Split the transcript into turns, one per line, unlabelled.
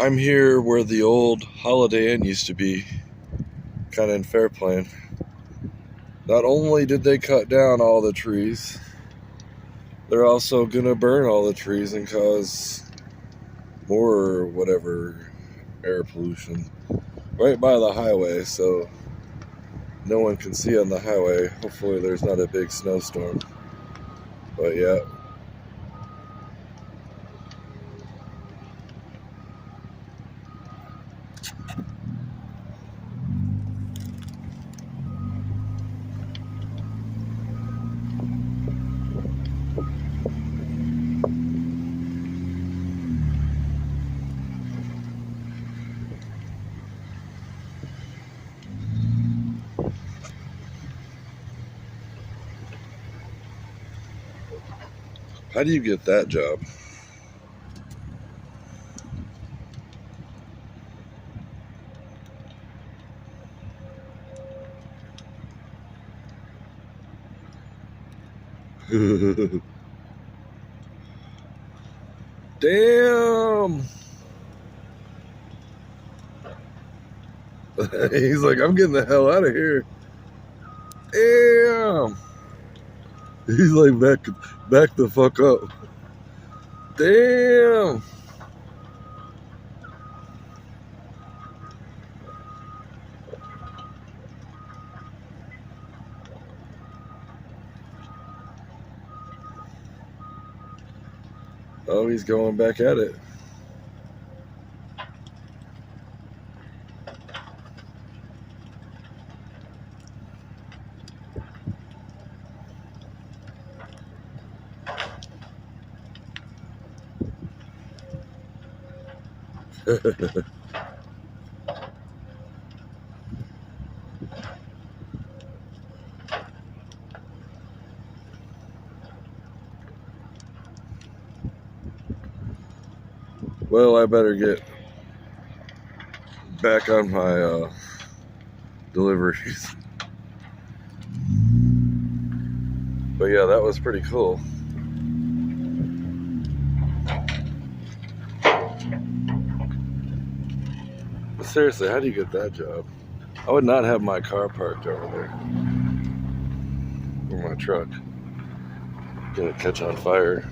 I'm here where the old Holiday Inn used to be, kind of in Fairplain. Not only did they cut down all the trees, they're also gonna burn all the trees and cause more whatever air pollution right by the highway, so no one can see on the highway. Hopefully there's not a big snowstorm. But yeah. How do you get that job? Damn! He's like, I'm getting the hell out of here. Damn! He's like, back the fuck up. Damn! Oh, he's going back at it. Well, I better get back on my deliveries. But yeah, that was pretty cool. But seriously, how do you get that job? I would not have my car parked over there. Or my truck. Gonna catch on fire.